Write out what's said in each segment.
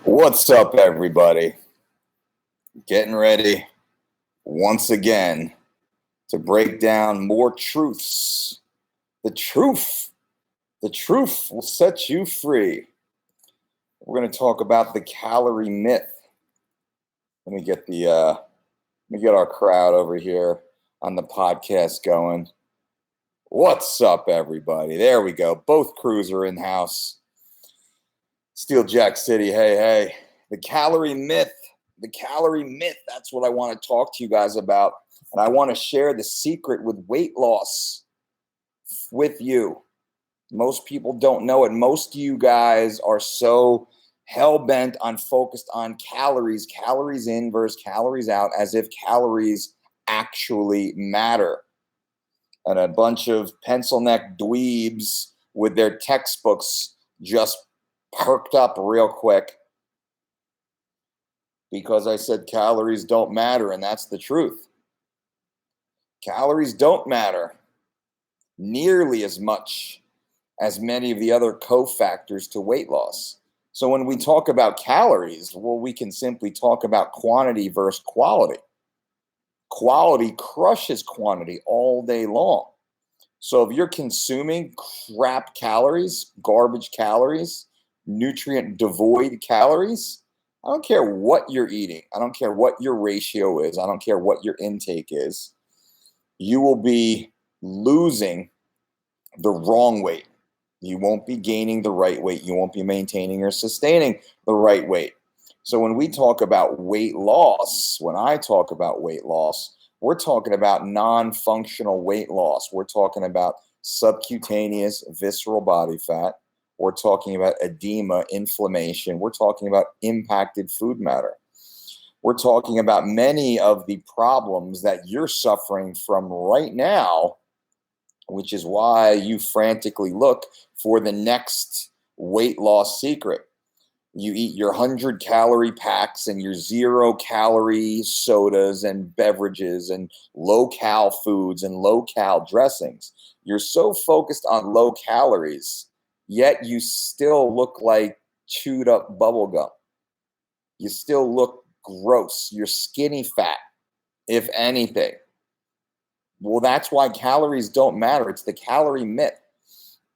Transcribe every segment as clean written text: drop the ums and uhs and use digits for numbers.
What's up, everybody? Getting ready once again to break down more truths. The truth will set you free. We're going to talk about the calorie myth. Let me get our crowd over here on the podcast going. What's up, everybody? There we go. Both crews are in house. Steel Jack City, hey. The calorie myth. That's what I want to talk to you guys about. And I want to share the secret with weight loss with you. Most people don't know it. Most of you guys are so hell-bent on focused on calories in versus calories out, as if calories actually matter. And a bunch of pencil neck dweebs with their textbooks just perked up real quick because I said calories don't matter, and that's the truth. Calories don't matter nearly as much as many of the other cofactors to weight loss. So when we talk about calories, well, we can simply talk about quantity versus quality. Quality crushes quantity all day long. So if you're consuming crap calories, garbage calories, nutrient devoid calories, I don't care what you're eating. I don't care what your ratio is. I don't care what your intake is. You will be losing the wrong weight. You won't be gaining the right weight. You won't be maintaining or sustaining the right weight. So when we talk about weight loss, when I talk about weight loss, we're talking about non-functional weight loss. We're talking about subcutaneous visceral body fat. We're talking about edema, inflammation. We're talking about impacted food matter. We're talking about many of the problems that you're suffering from right now, which is why you frantically look for the next weight loss secret. You eat your 100-calorie packs and your 0-calorie sodas and beverages and low-cal foods and low-cal dressings. You're so focused on low calories, yet you still look like chewed up bubble gum. You still look gross. You're skinny fat, if anything. Well, that's why calories don't matter. It's the calorie myth.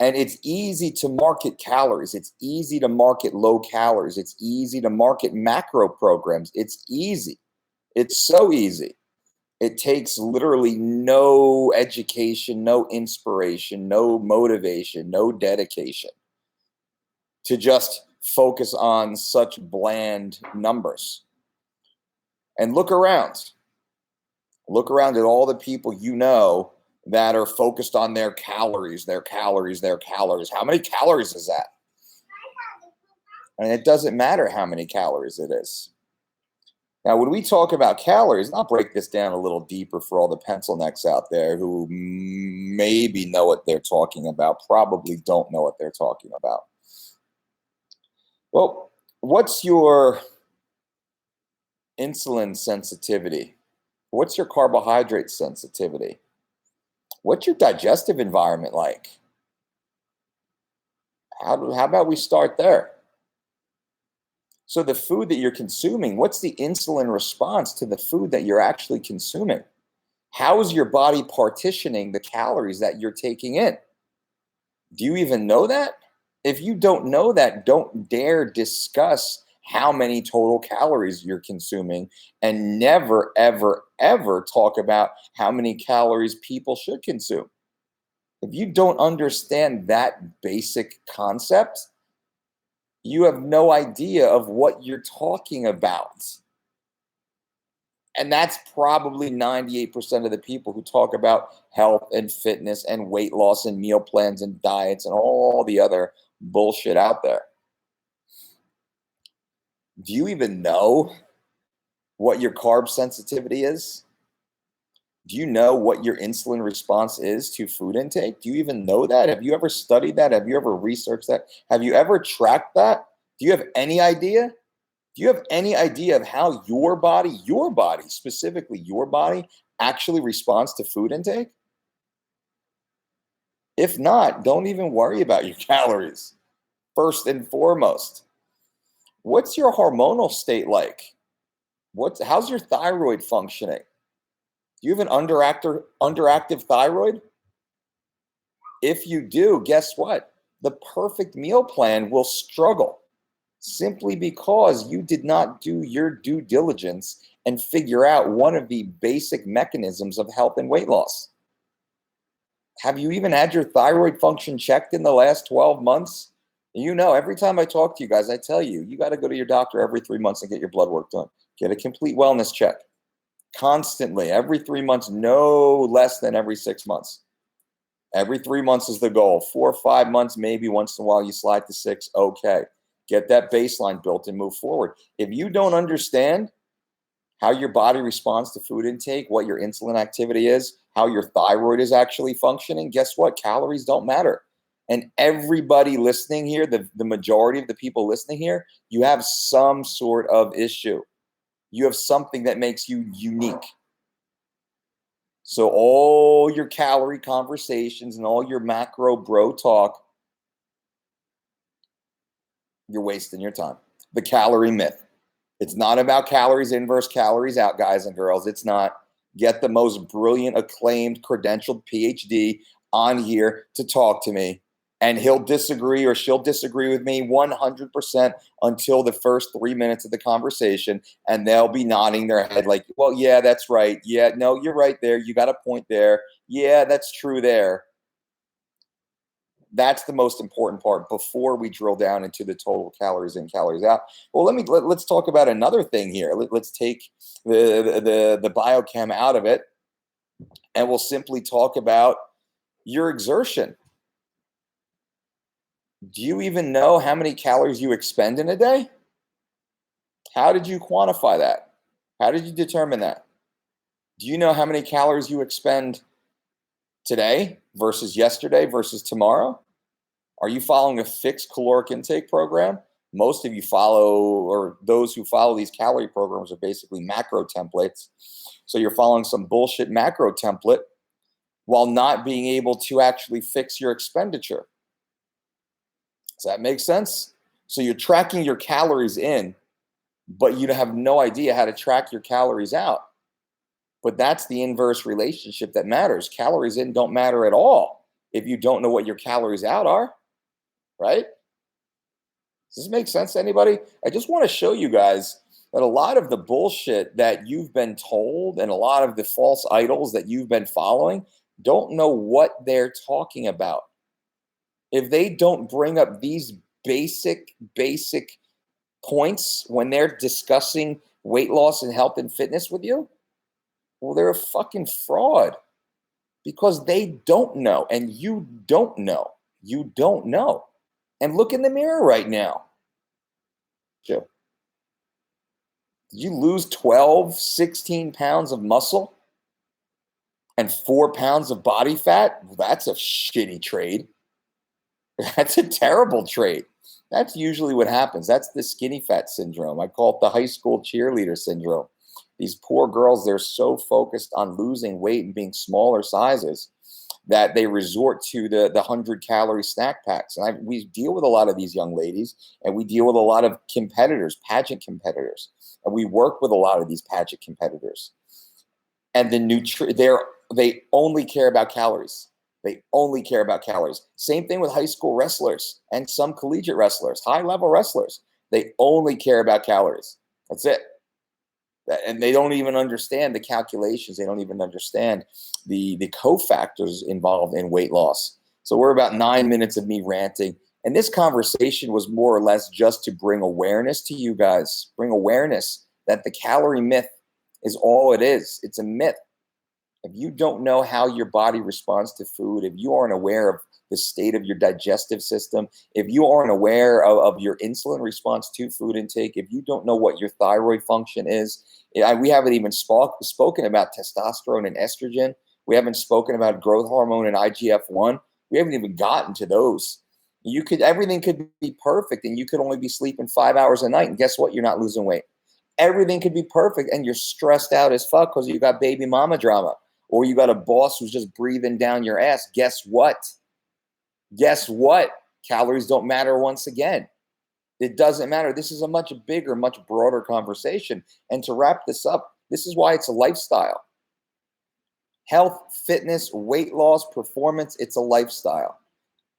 And it's easy to market calories. It's easy to market low calories. It's easy to market macro programs. It's easy. It's so easy. It takes literally no education, no inspiration, no motivation, no dedication to just focus on such bland numbers. And look around. Look around at all the people you know that are focused on their calories. How many calories is that? And it doesn't matter how many calories it is. Now, when we talk about calories, I'll break this down a little deeper for all the pencil necks out there who maybe know what they're talking about, probably don't know what they're talking about. Well, what's your insulin sensitivity? What's your carbohydrate sensitivity? What's your digestive environment like? How about we start there? So the food that you're consuming, what's the insulin response to the food that you're actually consuming? How is your body partitioning the calories that you're taking in? Do you even know that? If you don't know that, don't dare discuss how many total calories you're consuming, and never, ever, ever talk about how many calories people should consume. If you don't understand that basic concept, you have no idea of what you're talking about. And that's probably 98% of the people who talk about health and fitness and weight loss and meal plans and diets and all the other bullshit out there. Do you even know what your carb sensitivity is? Do you know what your insulin response is to food intake? Do you even know that? Have you ever studied that? Have you ever researched that? Have you ever tracked that? Do you have any idea? Do you have any idea of how your body, specifically your body, actually responds to food intake? If not, don't even worry about your calories, first and foremost. What's your hormonal state like? How's your thyroid functioning? Do you have an underactive thyroid? If you do, guess what? The perfect meal plan will struggle simply because you did not do your due diligence and figure out one of the basic mechanisms of health and weight loss. Have you even had your thyroid function checked in the last 12 months? You know, every time I talk to you guys, I tell you, you got to go to your doctor every 3 months and get your blood work done. Get a complete wellness check constantly, every 3 months, no less than every 6 months. Every 3 months is the goal. 4 or 5 months, maybe once in a while you slide to 6. Okay. Get that baseline built and move forward. If you don't understand how your body responds to food intake, what your insulin activity is, how your thyroid is actually functioning, guess what? Calories don't matter. And everybody listening here, the majority of the people listening here, you have some sort of issue. You have something that makes you unique. So all your calorie conversations and all your macro bro talk, you're wasting your time. The calorie myth. It's not about calories in versus calories out, guys and girls. It's not. Get the most brilliant, acclaimed, credentialed PhD on here to talk to me, and he'll disagree or she'll disagree with me 100% until the first 3 minutes of the conversation, and they'll be nodding their head like, well, yeah, that's right. Yeah, no, you're right there. You got a point there. Yeah, that's true there. That's the most important part before we drill down into the total calories in, calories out. Well, let's talk about another thing here. Let's take the biochem out of it, and we'll simply talk about your exertion. Do you even know how many calories you expend in a day? How did you quantify that? How did you determine that? Do you know how many calories you expend today versus yesterday versus tomorrow? Are you following a fixed caloric intake program? Most of you follow, or those who follow these calorie programs are basically macro templates. So you're following some bullshit macro template while not being able to actually fix your expenditure. Does that make sense? So you're tracking your calories in, but you have no idea how to track your calories out. But that's the inverse relationship that matters. Calories in don't matter at all if you don't know what your calories out are. Right? Does this make sense to anybody? I just want to show you guys that a lot of the bullshit that you've been told and a lot of the false idols that you've been following don't know what they're talking about. If they don't bring up these basic points when they're discussing weight loss and health and fitness with you, well, they're a fucking fraud because they don't know, and you don't know. You don't know. And look in the mirror right now. Joe, did you lose 12, 16 pounds of muscle and 4 pounds of body fat? Well, that's a shitty trade. That's a terrible trade. That's usually what happens. That's the skinny fat syndrome. I call it the high school cheerleader syndrome. These poor girls, they're so focused on losing weight and being smaller sizes that they resort to the 100-calorie snack packs. And we deal with a lot of these young ladies, and we deal with a lot of competitors, pageant competitors. And we work with a lot of these pageant competitors. And they only care about calories. They only care about calories. Same thing with high school wrestlers and some collegiate wrestlers, high-level wrestlers. They only care about calories. That's it. And they don't even understand the calculations. They don't even understand the cofactors involved in weight loss. So we're about 9 minutes of me ranting. And this conversation was more or less just to bring awareness to you guys, bring awareness that the calorie myth is all it is. It's a myth. If you don't know how your body responds to food, if you aren't aware of the state of your digestive system, if you aren't aware of your insulin response to food intake, if you don't know what your thyroid function is, we haven't even spoken about testosterone and estrogen. We haven't spoken about growth hormone and IGF-1. We haven't even gotten to those. Everything could be perfect, and you could only be sleeping 5 hours a night, and guess what? You're not losing weight. Everything could be perfect, and you're stressed out as fuck because you got baby mama drama, or you got a boss who's just breathing down your ass. Guess what? Guess what? Calories don't matter once again. It doesn't matter. This is a much bigger, much broader conversation. And to wrap this up, this is why it's a lifestyle. Health, fitness, weight loss, performance, it's a lifestyle.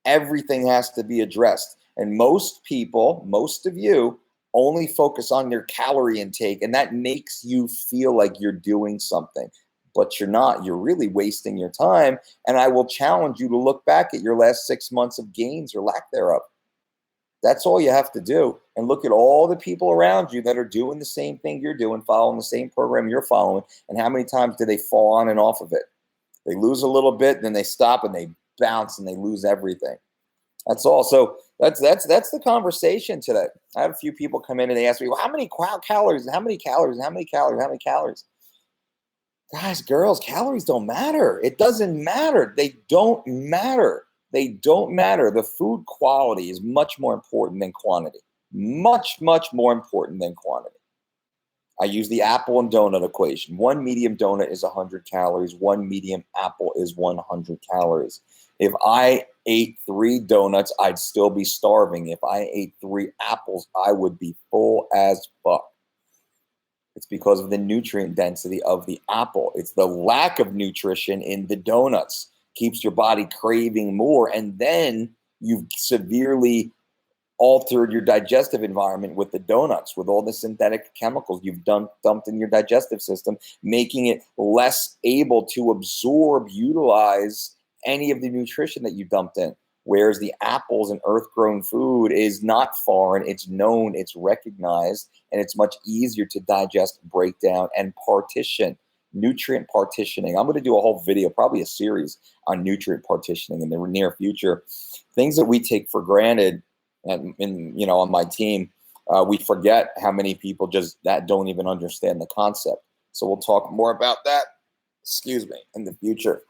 Everything has to be addressed. And most people, most of you, only focus on your calorie intake, and that makes you feel like you're doing something. But you're not. You're really wasting your time. And I will challenge you to look back at your last 6 months of gains or lack thereof. That's all you have to do. And look at all the people around you that are doing the same thing you're doing, following the same program you're following, and how many times do they fall on and off of it? They lose a little bit, then they stop and they bounce and they lose everything. That's all. So that's the conversation today. I had a few people come in and they ask me, well, how many calories and how many calories and how many calories, how many calories? Guys, girls, calories don't matter. It doesn't matter. They don't matter. They don't matter. The food quality is much more important than quantity. Much, much more important than quantity. I use the apple and donut equation. One medium donut is 100 calories. One medium apple is 100 calories. If I ate 3 donuts, I'd still be starving. If I ate 3 apples, I would be full as fuck. It's because of the nutrient density of the apple. It's the lack of nutrition in the donuts. Keeps your body craving more. And then you've severely altered your digestive environment with the donuts, with all the synthetic chemicals you've dumped in your digestive system, making it less able to absorb, utilize any of the nutrition that you dumped in. Whereas the apples and earth-grown food is not foreign, it's known, it's recognized, and it's much easier to digest, break down, and partition. Nutrient partitioning. I'm going to do a whole video, probably a series on nutrient partitioning in the near future. Things that we take for granted, and on my team, we forget how many people just that don't even understand the concept. So we'll talk more about that, in the future.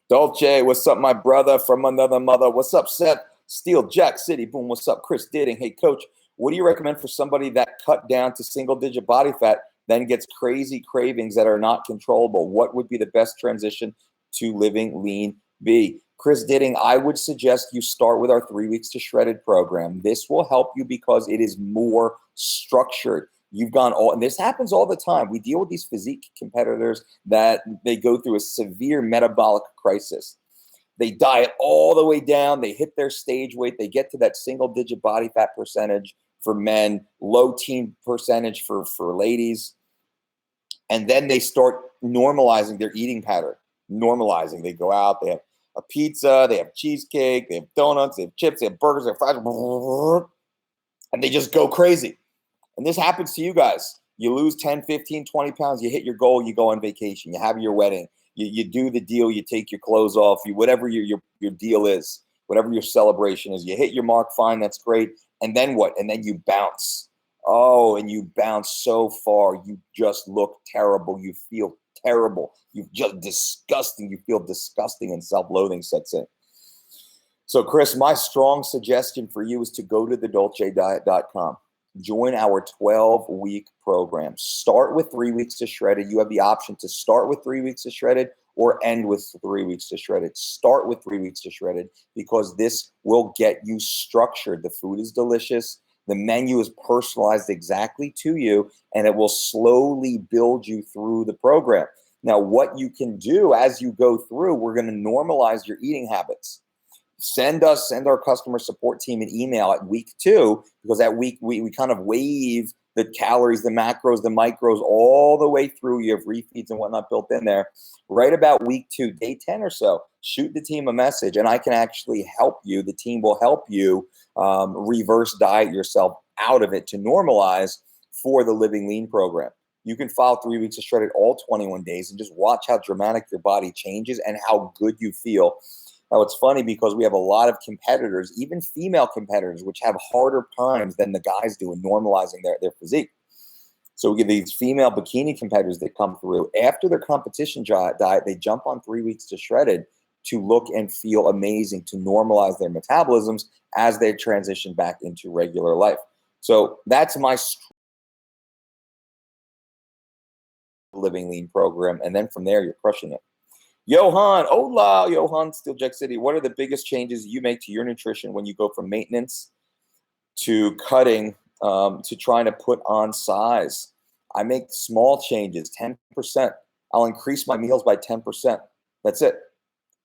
Dolce, what's up, my brother from another mother? What's up, Seth? Steel, Jack City, boom. What's up, Chris Ditting? Hey, coach, what do you recommend for somebody that cut down to single-digit body fat, then gets crazy cravings that are not controllable? What would be the best transition to living lean be? Chris Ditting, I would suggest you start with our 3 weeks to shredded program. This will help you because it is more structured. You've gone all, and this happens all the time. We deal with these physique competitors that they go through a severe metabolic crisis. They diet all the way down. They hit their stage weight. They get to that single-digit body fat percentage for men, low teen percentage for ladies. And then they start normalizing their eating pattern. Normalizing. They go out, they have a pizza, they have cheesecake, they have donuts, they have chips, they have burgers, they have fries, and they just go crazy. And this happens to you guys. You lose 10, 15, 20 pounds, you hit your goal, you go on vacation, you have your wedding, you do the deal, you take your clothes off, whatever your deal is, whatever your celebration is, you hit your mark, fine, that's great. And then what? And then you bounce. Oh, and you bounce so far, you just look terrible, you feel terrible, you just disgusting, you feel disgusting, and self-loathing sets in. So Chris, my strong suggestion for you is to go to thedolcediet.com. Join our 12-week program. Start with 3 weeks to shredded. You have the option to start with 3 weeks to shredded or end with 3 weeks to shredded. Start with 3 weeks to shredded because this will get you structured. The food is delicious. The menu is personalized exactly to you, and it will slowly build you through the program. Now, what you can do as you go through, we're going to normalize your eating habits. Send our customer support team an email at week 2, because that week we kind of wave the calories, the macros, the micros all the way through. You have refeeds and whatnot built in there. Right about week 2, day 10 or so, shoot the team a message and I can actually help you. The team will help you reverse diet yourself out of it to normalize for the Living Lean program. You can follow 3 weeks of shredded all 21 days and just watch how dramatic your body changes and how good you feel. Now, it's funny because we have a lot of competitors, even female competitors, which have harder times than the guys do in normalizing their physique. So we get these female bikini competitors that come through. After their competition diet, they jump on 3 weeks to shredded to look and feel amazing, to normalize their metabolisms as they transition back into regular life. So that's my Living Lean program. And then from there, you're crushing it. Johan, hola, Johan, Steel Jack City. What are the biggest changes you make to your nutrition when you go from maintenance to cutting, to trying to put on size. I make small changes, 10%. I'll increase my meals by 10%. That's it.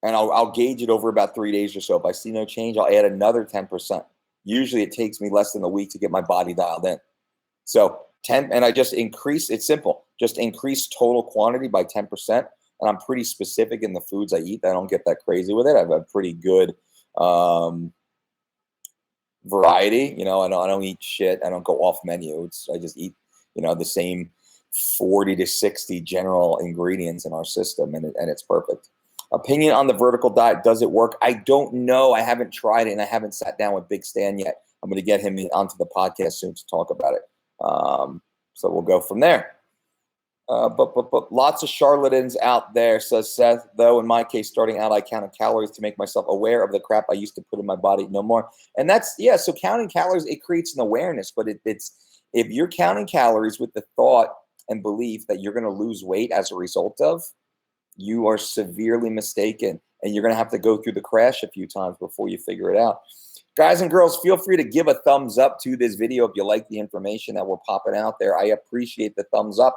And I'll gauge it over about 3 days or so. If I see no change, I'll add another 10%. Usually it takes me less than a week to get my body dialed in. So 10, and I just increase, it's simple, just increase total quantity by 10%. And I'm pretty specific in the foods I eat. I don't get that crazy with it. I have a pretty good variety. You know, I don't eat shit. I don't go off menu. I just eat, you know, the same 40 to 60 general ingredients in our system, and it's perfect. Opinion on the vertical diet. Does it work? I don't know. I haven't tried it, and I haven't sat down with Big Stan yet. I'm going to get him onto the podcast soon to talk about it. So we'll go from there. But lots of charlatans out there, says Seth. Though in my case, starting out, I counted calories to make myself aware of the crap I used to put in my body. No more. And that's, yeah, so counting calories, it creates an awareness. But it's if you're counting calories with the thought and belief that you're going to lose weight as a result of, you are severely mistaken. And you're going to have to go through the crash a few times before you figure it out. Guys and girls, feel free to give a thumbs up to this video if you like the information that we're popping out there. I appreciate the thumbs up.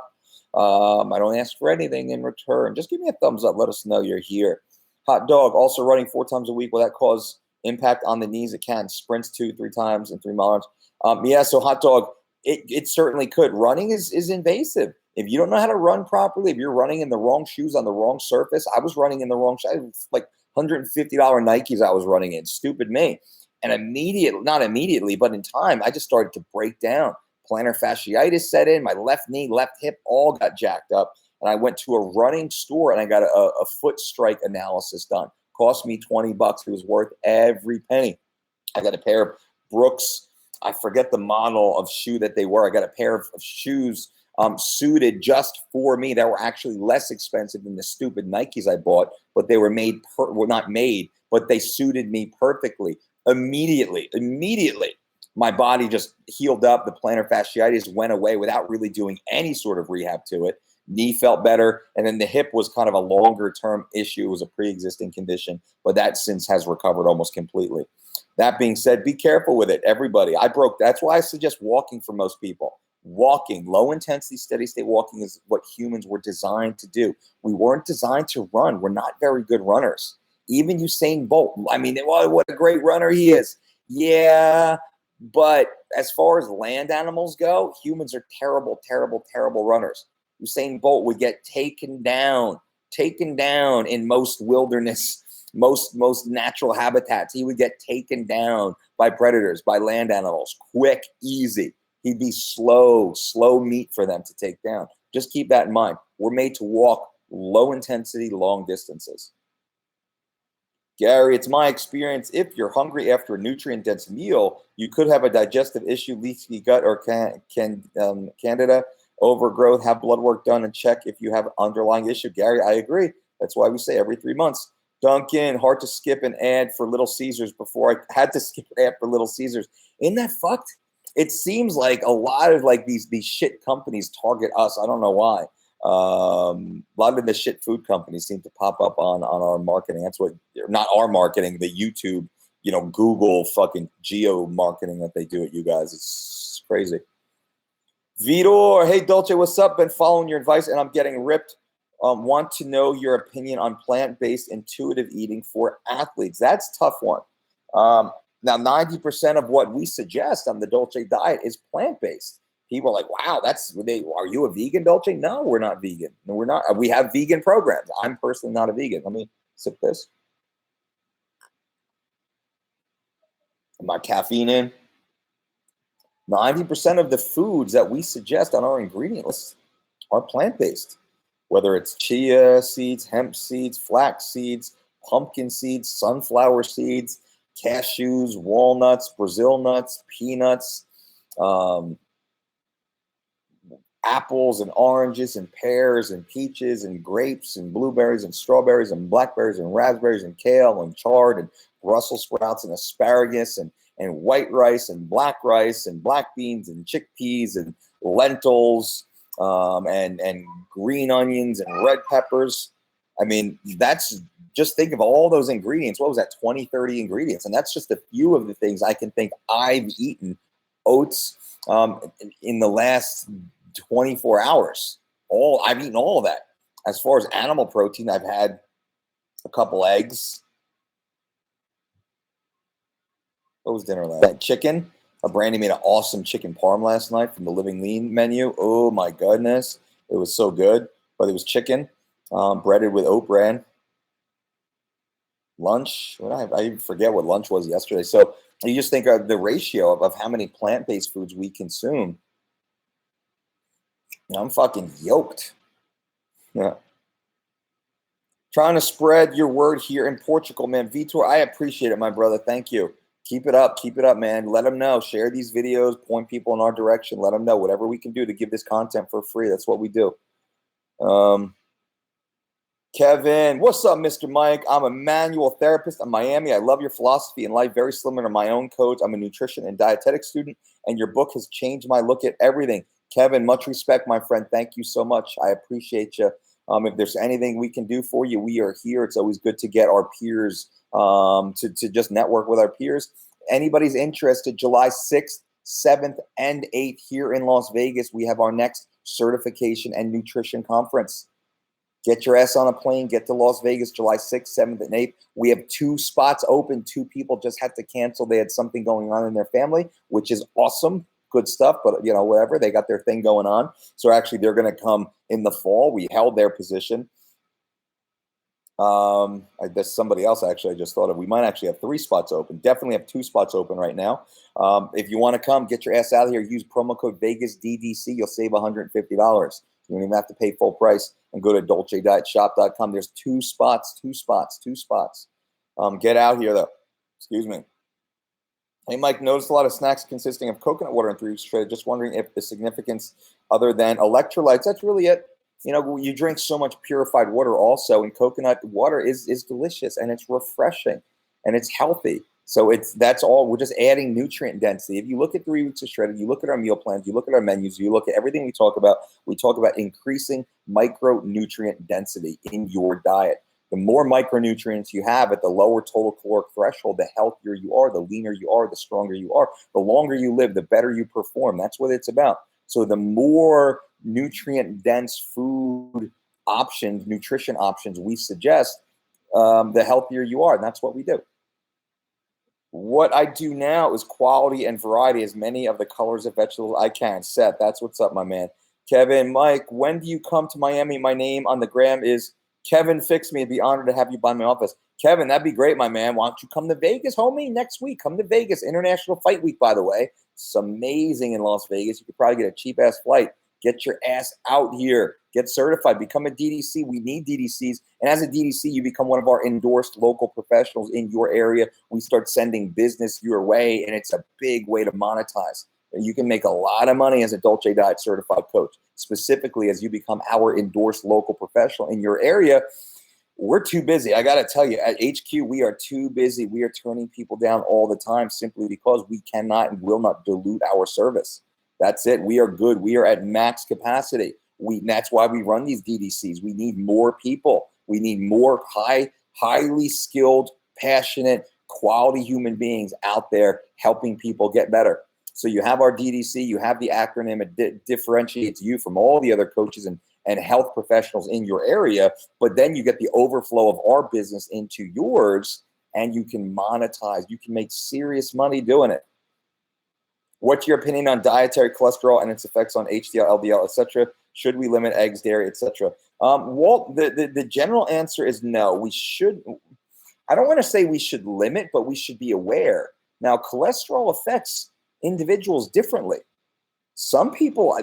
I don't ask for anything in return. Just give me a thumbs up. Let us know you're here. Hot dog, also running 4 times a week. Will that cause impact on the knees? It can. Sprints 2-3 times in 3 miles. Yeah, so hot dog, it certainly could. Running is invasive. If you don't know how to run properly, if you're running in the wrong shoes on the wrong surface, I was running in the wrong shoes, like $150 Nikes I was running in. Stupid me. And immediately, not immediately, but in time, I just started to break down. Plantar fasciitis set in, my left knee, left hip, all got jacked up. And I went to a running store and I got a foot strike analysis done. Cost me $20. It was worth every penny. I got a pair of Brooks, I forget the model of shoe that they were. I got a pair of shoes suited just for me that were actually less expensive than the stupid Nikes I bought, but they were made, well, not made, but they suited me perfectly. Immediately, my body just healed up. The plantar fasciitis went away without really doing any sort of rehab to it. Knee felt better. And then the hip was kind of a longer term issue. It was a pre-existing condition, but that since has recovered almost completely. That being said, be careful with it, everybody. That's why I suggest walking for most people. Walking, low intensity, steady state walking is what humans were designed to do. We weren't designed to run. We're not very good runners. Even Usain Bolt, I mean, what a great runner he is. Yeah, but as far as land animals go, humans are terrible, terrible, terrible runners. Usain Bolt would get taken down in most wilderness, most natural habitats. He would get taken down by predators, by land animals, quick, easy. He'd be slow meat for them to take down. Just keep that in mind. We're made to walk low intensity, long distances. Gary, it's my experience, if you're hungry after a nutrient-dense meal, you could have a digestive issue, leaky gut, or candida overgrowth. Have blood work done and check if you have an underlying issue. Gary, I agree. That's why we say every 3 months. Duncan, hard to skip an ad for Little Caesars before I had to skip an ad for Little Caesars. Isn't that fucked? It seems like a lot of like these shit companies target us. I don't know why. A lot of the shit food companies seem to pop up on our marketing. That's what, not our marketing, the YouTube, Google fucking geo marketing that they do at you guys. It's crazy. Vitor, hey Dolce, what's up? Been following your advice and I'm getting ripped. Want to know your opinion on plant-based intuitive eating for athletes. That's a tough one. Now, 90% of what we suggest on the Dolce diet is plant-based. People are like, wow, are you a vegan, Dolce? No, we're not vegan. No, we're not. We have vegan programs. I'm personally not a vegan. Let me sip this. My caffeine in. 90% of the foods that we suggest on our ingredient list are plant-based. Whether it's chia seeds, hemp seeds, flax seeds, pumpkin seeds, sunflower seeds, cashews, walnuts, Brazil nuts, peanuts, apples and oranges and pears and peaches and grapes and blueberries and strawberries and blackberries and raspberries and kale and chard and Brussels sprouts and asparagus and white rice and black beans and chickpeas and lentils and green onions and red peppers. I mean, that's just think of all those ingredients. What was that, 20, 30 ingredients? And that's just a few of the things I can think I've eaten oats in the last 24 hours. I've eaten all of that. As far as animal protein, I've had a couple eggs. What was dinner last night? Chicken. Brandy made an awesome chicken parm last night from the Living Lean menu. Oh my goodness. It was so good. But it was chicken, breaded with oat bran. Lunch, I forget what lunch was yesterday. So you just think of the ratio of how many plant-based foods we consume. I'm fucking yoked. Yeah. Trying to spread your word here in Portugal, man. Vitor, I appreciate it, my brother. Thank you. Keep it up, man. Let them know. Share these videos, point people in our direction. Let them know whatever we can do to give this content for free. That's what we do. Kevin, what's up, Mr. Mike? I'm a manual therapist in Miami. I love your philosophy in life, very similar to my own coach. I'm a nutrition and dietetic student, and your book has changed my look at everything. Kevin, much respect, my friend. Thank you so much. I appreciate you. If there's anything we can do for you, we are here. It's always good to get our peers, to just network with our peers. Anybody's interested, July 6th, 7th, and 8th here in Las Vegas, we have our next certification and nutrition conference. Get your ass on a plane, get to Las Vegas, July 6th, 7th, and 8th. We have 2 spots open. 2 people just had to cancel. They had something going on in their family, which is awesome. Good stuff, but whatever. They got their thing going on. So actually, they're going to come in the fall. We held their position. There's somebody else actually I just thought of. We might actually have 3 spots open. Definitely have 2 spots open right now. If you want to come, get your ass out of here. Use promo code VegasDDC. You'll save $150. You don't even have to pay full price. And go to DolceDietShop.com. There's 2 spots. Get out here though. Excuse me. Hey, Mike, noticed a lot of snacks consisting of coconut water and 3 weeks straight. Just wondering if the significance other than electrolytes, that's really it. You drink so much purified water also, and coconut water is delicious, and it's refreshing, and it's healthy. So that's all. We're just adding nutrient density. If you look at 3 weeks of shredded, you look at our meal plans, you look at our menus, you look at everything we talk about increasing micronutrient density in your diet. The more micronutrients you have at the lower total caloric threshold, the healthier you are, the leaner you are, the stronger you are, the longer you live, the better you perform. That's what it's about. So the more nutrient dense food options, nutrition options we suggest, the healthier you are. And that's what we do. What I do now is quality and variety, as many of the colors of vegetables I can. Seth, that's what's up, my man. Kevin, Mike, when do you come to Miami? My name on the gram is Kevin Fix Me. It'd be honored to have you by my office. Kevin, that'd be great, my man. Why don't you come to Vegas, homie, next week? Come to Vegas. International Fight Week, by the way. It's amazing in Las Vegas. You could probably get a cheap-ass flight. Get your ass out here. Get certified. Become a DDC. We need DDCs. And as a DDC, you become one of our endorsed local professionals in your area. We start sending business your way, and it's a big way to monetize. You can make a lot of money as a Dolce Diet certified coach, specifically as you become our endorsed local professional in your area. We're too busy. I got to tell you, at HQ, we are too busy. We are turning people down all the time simply because we cannot and will not dilute our service. That's it. We are good. We are at max capacity. That's why we run these DDCs. We need more people. We need more highly skilled, passionate, quality human beings out there helping people get better. So you have our DDC, you have the acronym, it differentiates you from all the other coaches and health professionals in your area, but then you get the overflow of our business into yours, and you can monetize. You can make serious money doing it. What's your opinion on dietary cholesterol and its effects on HDL, LDL, etc.? Should we limit eggs, dairy, etc.? Walt, the general answer is no. We should. I don't want to say we should limit, but we should be aware. Now, cholesterol affects individuals differently. Some people,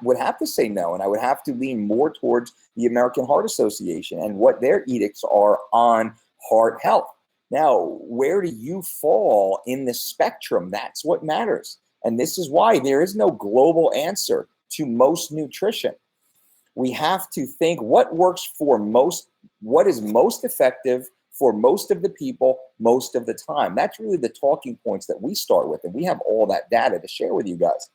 would have to say no, and I would have to lean more towards the American Heart Association and what their edicts are on heart health. Now, where do you fall in the spectrum? That's what matters. And this is why there is no global answer to most nutrition. We have to think what works for most, what is most effective for most of the people, most of the time. That's really the talking points that we start with, and we have all that data to share with you guys.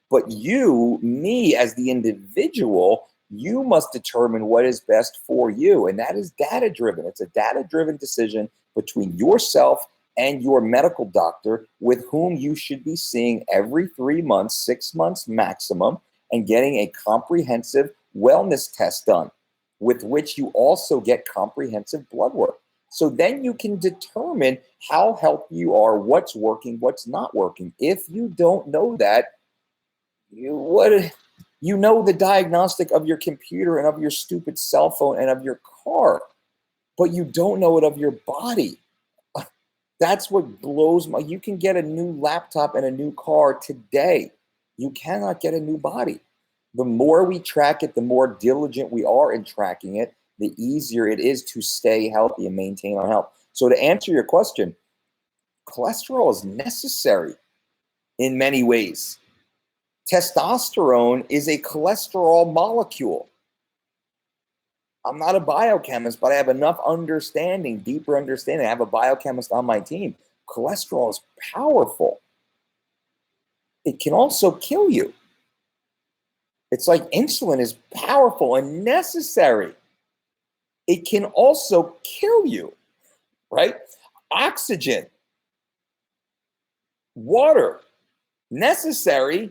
But you, me as the individual, You must determine what is best for you. And that is data-driven. It's a data-driven decision between yourself and your medical doctor, with whom you should be seeing every 3 months, 6 months maximum, and getting a comprehensive wellness test done, with which you also get comprehensive blood work. So then you can determine how healthy you are, what's working, what's not working. If you don't know that, you know the diagnostic of your computer and of your stupid cell phone and of your car, but you don't know it of your body. That's what blows my. You can get a new laptop and a new car today. You cannot get a new body. The more we track it, the more diligent we are in tracking it, the easier it is to stay healthy and maintain our health. So to answer your question, cholesterol is necessary in many ways. Testosterone is a cholesterol molecule. I'm not a biochemist, but I have enough understanding, deeper understanding. I have a biochemist on my team. Cholesterol is powerful. It can also kill you. It's like insulin is powerful and necessary. It can also kill you, right? Oxygen, water, necessary,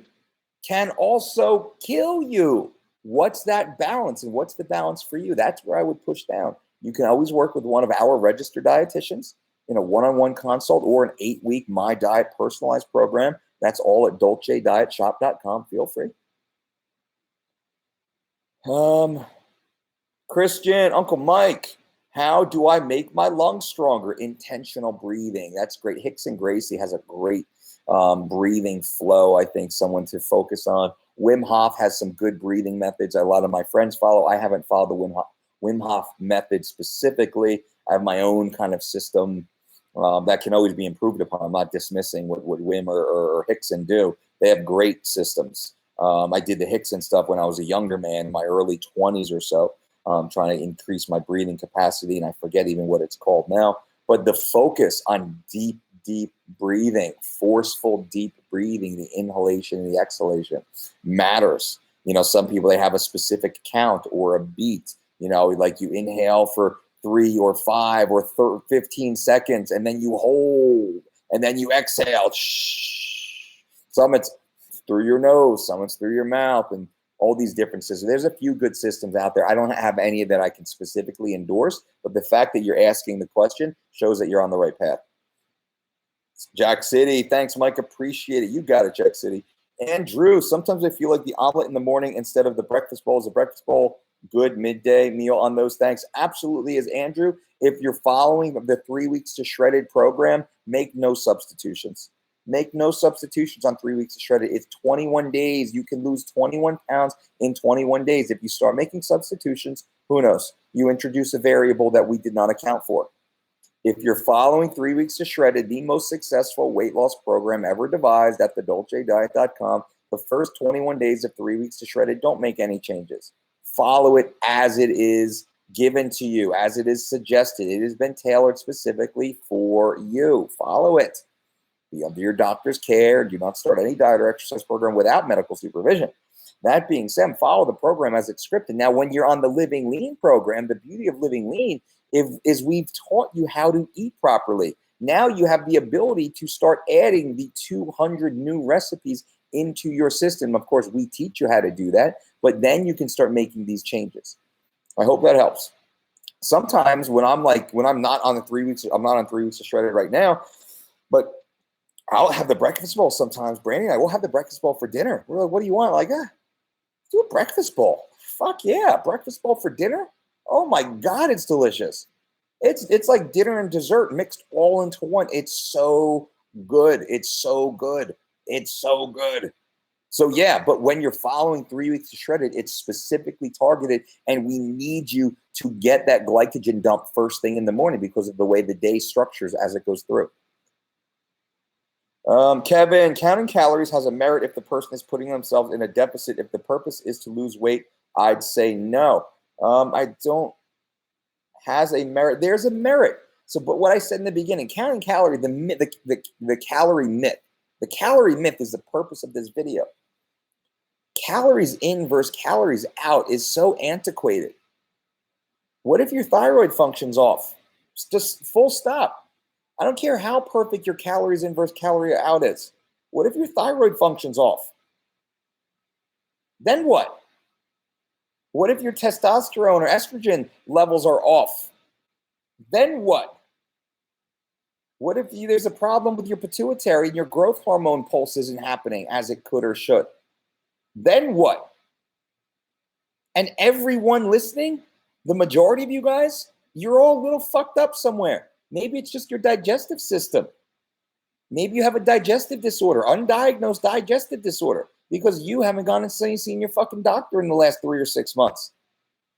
can also kill you. What's that balance, and what's the balance for you? That's where I would push down. You can always work with one of our registered dietitians in a one-on-one consult or an 8-week My Diet personalized program. That's all at DolceDietShop.com. Feel free. Christian, Uncle Mike, how do I make my lungs stronger? Intentional breathing. That's great. Hickson Gracie has a great breathing flow, I think, someone to focus on. Wim Hof has some good breathing methods a lot of my friends follow. I haven't followed the Wim Hof method specifically. I have my own kind of system that can always be improved upon. I'm not dismissing what Wim or Hickson do. They have great systems. I did the Hickson stuff when I was a younger man, in my early 20s or so, trying to increase my breathing capacity, and I forget even what it's called now. But the focus on deep breathing, forceful deep breathing, the inhalation and the exhalation matters. You know, some people, they have a specific count or a beat, you know, like you inhale for 3 or 5 or 15 seconds, and then you hold, and then you exhale. Some it's through your nose, some it's through your mouth, and all these different systems. There's a few good systems out there. I don't have any that I can specifically endorse, but the fact that you're asking the question shows that you're on the right path. Jack City, thanks, Mike. Appreciate it. You got it, Jack City. Andrew, sometimes I feel like the omelet in the morning instead of the breakfast bowl is a breakfast bowl. Good midday meal on those. Thanks. Absolutely is, Andrew. If you're following the 3 weeks to shredded program, make no substitutions. Make no substitutions on 3 weeks to shredded. It's 21 days. You can lose 21 pounds in 21 days. If you start making substitutions, who knows? You introduce a variable that we did not account for. If you're following 3 weeks to shredded, the most successful weight loss program ever devised at thedolcediet.com, the first 21 days of 3 weeks to shredded, don't make any changes. Follow it as it is given to you, as it is suggested. It has been tailored specifically for you. Follow it. Be under your doctor's care. Do not start any diet or exercise program without medical supervision. That being said, follow the program as it's scripted. Now, when you're on the Living Lean program, the beauty of Living Lean is we've taught you how to eat properly. Now you have the ability to start adding the 200 new recipes into your system. Of course, we teach you how to do that, but then you can start making these changes. I hope that helps. Sometimes when I'm not on 3 weeks of shredded right now, but I'll have the breakfast bowl sometimes. Brandy and I will have the breakfast bowl for dinner. We're like, what do you want? Like, do a breakfast bowl. Fuck yeah, breakfast bowl for dinner? Oh my God, it's delicious. It's like dinner and dessert mixed all into one. It's so good. It's so good. It's so good. So yeah, but when you're following 3 weeks to shredded, it's specifically targeted, and we need you to get that glycogen dump first thing in the morning because of the way the day structures as it goes through. Kevin, counting calories has a merit if the person is putting themselves in a deficit. If the purpose is to lose weight, I'd say no. I don't. Has a merit. There's a merit. So, but what I said in the beginning, counting calories, the calorie myth. The calorie myth is the purpose of this video. calories in versus calories out is so antiquated. What if your thyroid function's off? Just full stop. I don't care how perfect your calories in versus calorie out is. What if your thyroid function's off? Then what? What if your testosterone or estrogen levels are off? Then what? What if there's a problem with your pituitary and your growth hormone pulse isn't happening as it could or should? Then what? And everyone listening, the majority of you guys, you're all a little fucked up somewhere. Maybe it's just your digestive system. Maybe you have a digestive disorder, undiagnosed digestive disorder, because you haven't gone and seen your fucking doctor in the last 3 or 6 months.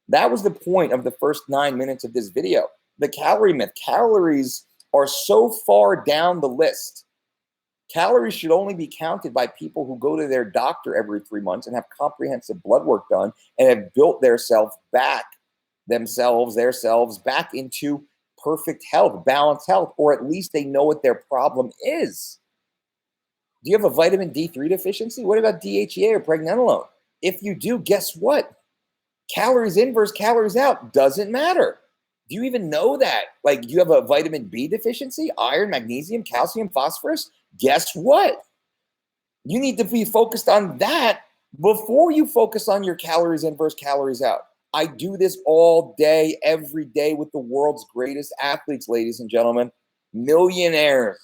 That was the point of the first 9 minutes of this video. The calorie myth. Calories are so far down the list. Calories should only be counted by people who go to their doctor every 3 months and have comprehensive blood work done and have built themselves back into perfect health, balanced health, or at least they know what their problem is. Do you have a vitamin D3 deficiency? What about DHEA or pregnenolone? If you do, guess what? Calories in versus calories out doesn't matter. Do you even know that? Like, do you have a vitamin B deficiency? Iron, magnesium, calcium, phosphorus? Guess what? You need to be focused on that before you focus on your calories in versus calories out. I do this all day, every day with the world's greatest athletes, ladies and gentlemen. Millionaires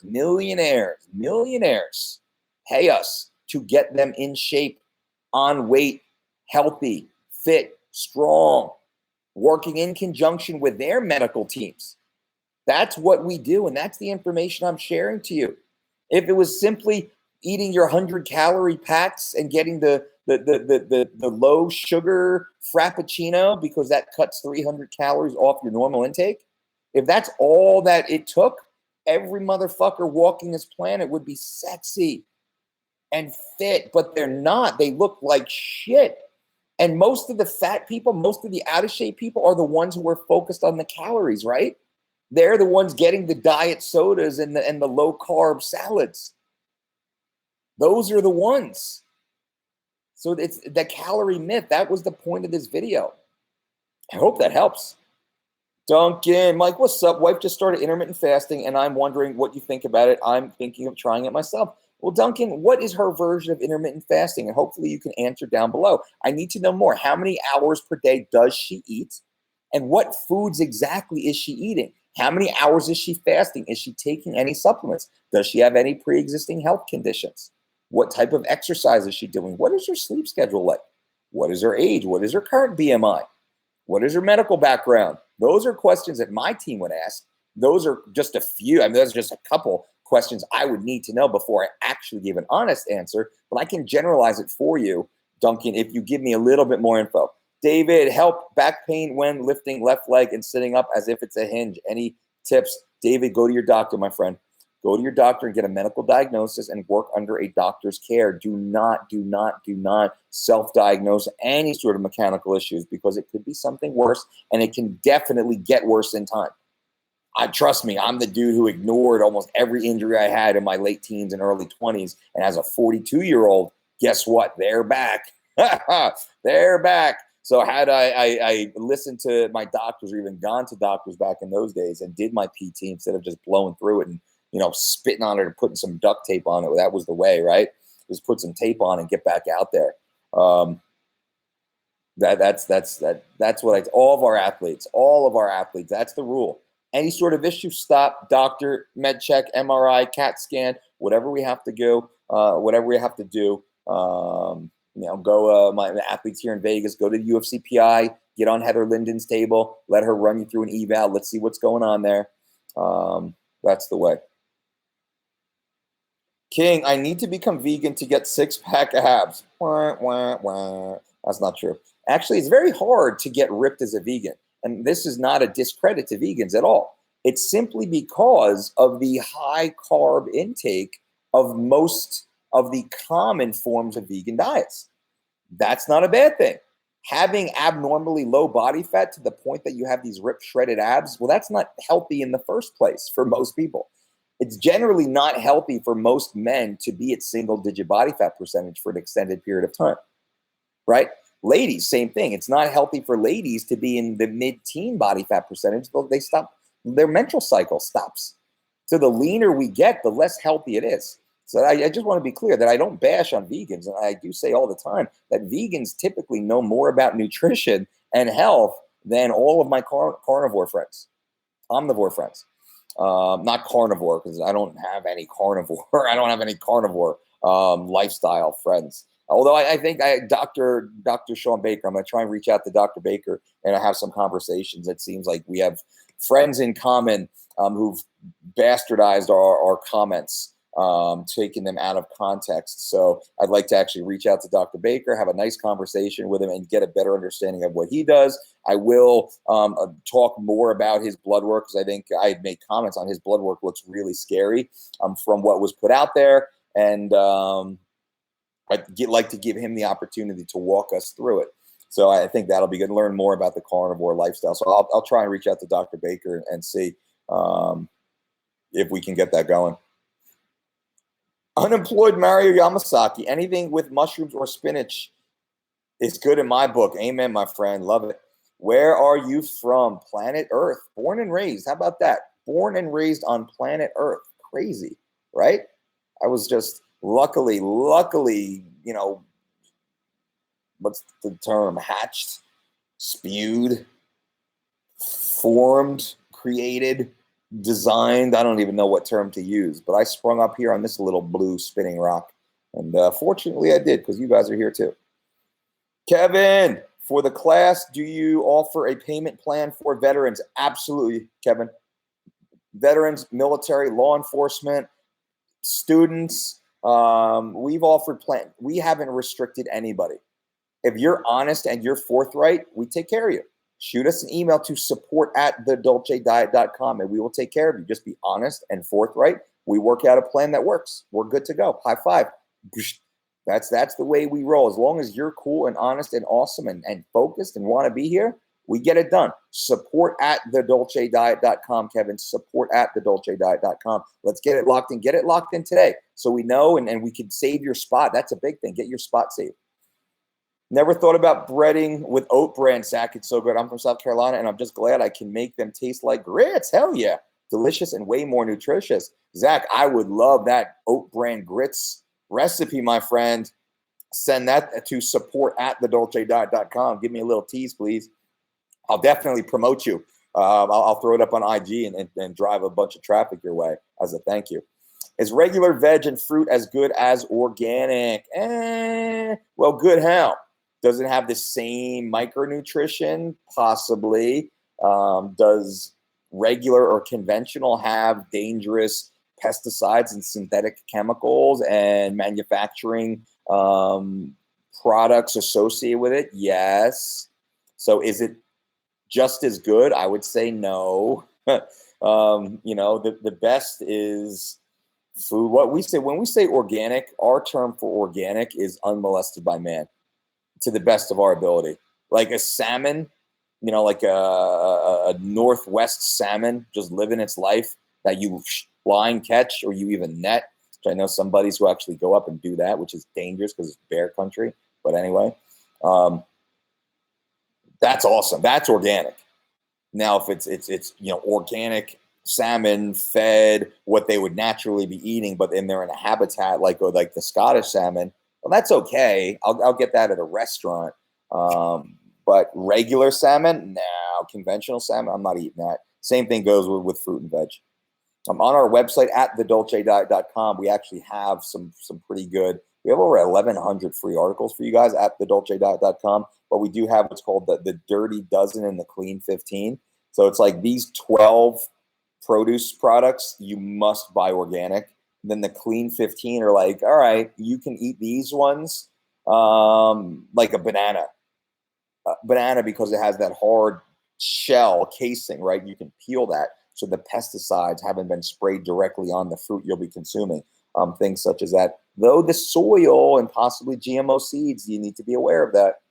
pay us to get them in shape, on weight, healthy, fit, strong, working in conjunction with their medical teams. That's what we do, and that's the information I'm sharing to you. If it was simply eating your 100-calorie packs and getting the low sugar frappuccino because that cuts 300 calories off your normal intake, if that's all that it took, every motherfucker walking this planet would be sexy and fit, but they're not. They look like shit. And most of the fat people, most of the out of shape people are the ones who are focused on the calories, right? They're the ones getting the diet sodas and the low carb salads. Those are the ones. So it's the calorie myth. That was the point of this video. I hope that helps. Duncan, Mike, what's up? Wife just started intermittent fasting, and I'm wondering what you think about it. I'm thinking of trying it myself. Well, Duncan, what is her version of intermittent fasting? And hopefully you can answer down below. I need to know more. How many hours per day does she eat? And what foods exactly is she eating? How many hours is she fasting? Is she taking any supplements? Does she have any pre-existing health conditions? What type of exercise is she doing? What is her sleep schedule like? What is her age? What is her current BMI? What is her medical background? Those are questions that my team would ask. Those are just a few. I mean, those are just a couple questions I would need to know before I actually give an honest answer. But I can generalize it for you, Duncan, if you give me a little bit more info. David, help back pain when lifting left leg and sitting up as if it's a hinge. Any tips? David, go to your doctor, my friend. Go to your doctor and get a medical diagnosis and work under a doctor's care. Do not self-diagnose any sort of mechanical issues because it could be something worse, and it can definitely get worse in time. Trust me, I'm the dude who ignored almost every injury I had in my late teens and early 20s, and as a 42-year-old, guess what? They're back. They're back. So had I listened to my doctors or even gone to doctors back in those days and did my PT instead of just blowing through it and spitting on it or putting some duct tape on it, that was the way, right? Just put some tape on and get back out there. That's what all of our athletes, that's the rule. Any sort of issue, stop, doctor, med check, MRI, CAT scan, whatever we have to go, go, my athletes here in Vegas, go to the UFC PI, get on Heather Linden's table, let her run you through an eval. Let's see what's going on there. That's the way. King, I need to become vegan to get 6-pack abs. Wah, wah, wah. That's not true. Actually, it's very hard to get ripped as a vegan. And this is not a discredit to vegans at all. It's simply because of the high carb intake of most of the common forms of vegan diets. That's not a bad thing. Having abnormally low body fat to the point that you have these ripped, shredded abs, well, that's not healthy in the first place for most people. It's generally not healthy for most men to be at single-digit body fat percentage for an extended period of time. right? Ladies, same thing. It's not healthy for ladies to be in the mid-teen body fat percentage. They stop, their menstrual cycle stops. So the leaner we get, the less healthy it is. So I just want to be clear that I don't bash on vegans. And I do say all the time that vegans typically know more about nutrition and health than all of my carnivore friends, omnivore friends. Not carnivore, because I don't have any carnivore. I don't have any carnivore lifestyle friends. Although I think Dr. Sean Baker, I'm going to try and reach out to Dr. Baker and I have some conversations. It seems like we have friends in common who've bastardized our comments, taking them out of context. So I'd like to actually reach out to Dr. Baker, have a nice conversation with him and get a better understanding of what he does. I will talk more about his blood work because I think I had made comments on his blood work looks really scary from what was put out there. And I'd like to give him the opportunity to walk us through it. So I think that'll be good. Learn more about the carnivore lifestyle. So I'll try and reach out to Dr. Baker and see if we can get that going. Unemployed Mario Yamasaki. Anything with mushrooms or spinach is good in my book. Amen, my friend. Love it. Where are you from? Planet Earth. Born and raised. How about that? Born and raised on planet Earth. Crazy, right? I was just luckily, you know, what's the term? Hatched, spewed, formed, created, designed. I don't even know what term to use, but I sprung up here on this little blue spinning rock. And fortunately I did, because you guys are here too. Kevin, for the class, do you offer a payment plan for veterans? Absolutely, Kevin. Veterans, military, law enforcement, students, we've offered plan. We haven't restricted anybody. If you're honest and you're forthright, we take care of you. Shoot us an email to support@thedolcediet.com and we will take care of you. Just be honest and forthright. We work out a plan that works. We're good to go. High five. That's the way we roll. As long as you're cool and honest and awesome and focused and want to be here, we get it done. Support@thedolcediet.com, Kevin. Support@thedolcediet.com. Let's get it locked in. Get it locked in today so we know and we can save your spot. That's a big thing. Get your spot saved. Never thought about breading with oat bran, Zach. It's so good. I'm from South Carolina, and I'm just glad I can make them taste like grits. Hell yeah. Delicious and way more nutritious. Zach, I would love that oat bran grits recipe, my friend. Send that to support@thedolcediet.com. Give me a little tease, please. I'll definitely promote you. I'll throw it up on IG and drive a bunch of traffic your way as a thank you. Is regular veg and fruit as good as organic? Well, good how? Does it have the same micronutrition? Possibly. Does regular or conventional have dangerous pesticides and synthetic chemicals and manufacturing products associated with it? Yes. So is it just as good? I would say no. You know, the best is food. What we say when we say organic, our term for organic is unmolested by man, to the best of our ability. Like a salmon, you know, like a Northwest salmon just living its life that you line catch or you even net. Which I know some buddies who actually go up and do that, which is dangerous because it's bear country. But anyway, that's awesome. That's organic. Now, if it's you know, organic salmon fed what they would naturally be eating, but then they're in a habitat like the Scottish salmon, well, that's okay. I'll get that at a restaurant. But regular salmon, no. Conventional salmon, I'm not eating that. Same thing goes with fruit and veg. On our website at thedolcediet.com, we actually have some pretty good. We have over 1,100 free articles for you guys at thedolcediet.com. But we do have what's called the Dirty Dozen and the Clean 15. So it's like these 12 produce products you must buy organic. Then the Clean 15 are like, all right, you can eat these ones, like a banana. Banana, because it has that hard shell casing, right? You can peel that. So the pesticides haven't been sprayed directly on the fruit you'll be consuming. Things such as that. Though the soil and possibly GMO seeds, you need to be aware of that.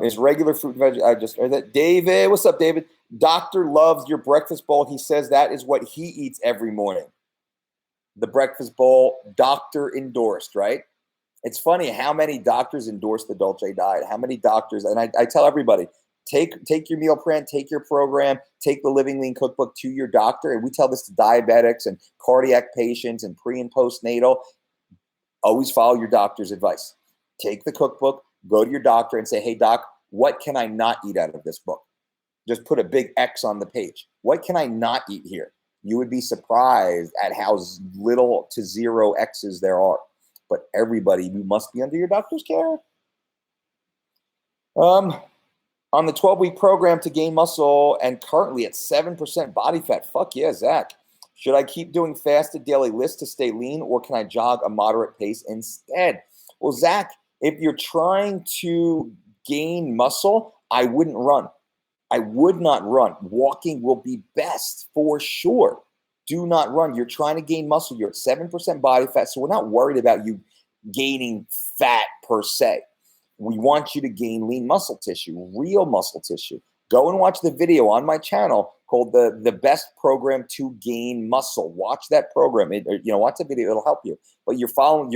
Is regular fruit and veg? David, what's up, David? Doctor loves your breakfast bowl. He says that is what he eats every morning. The breakfast bowl, doctor endorsed, right? It's funny how many doctors endorse the Dolce diet. How many doctors, and I tell everybody, take your meal plan, take your program, take the Living Lean cookbook to your doctor. And we tell this to diabetics and cardiac patients and pre and postnatal. Always follow your doctor's advice. Take the cookbook, go to your doctor and say, hey, doc, what can I not eat out of this book? Just put a big X on the page. What can I not eat here? You would be surprised at how little to zero X's there are. But everybody, you must be under your doctor's care. On the 12-week program to gain muscle and currently at 7% body fat. Fuck yeah, Zach. Should I keep doing fasted daily lists to stay lean, or can I jog a moderate pace instead? Well, Zach, if you're trying to gain muscle, I wouldn't run. I would not run. Walking will be best for sure. Do not run. You're trying to gain muscle. You're at 7% body fat, so we're not worried about you gaining fat per se. We want you to gain lean muscle tissue, real muscle tissue. Go and watch the video on my channel called the Best Program to Gain Muscle. Watch that program. Watch the video. It'll help you. But you're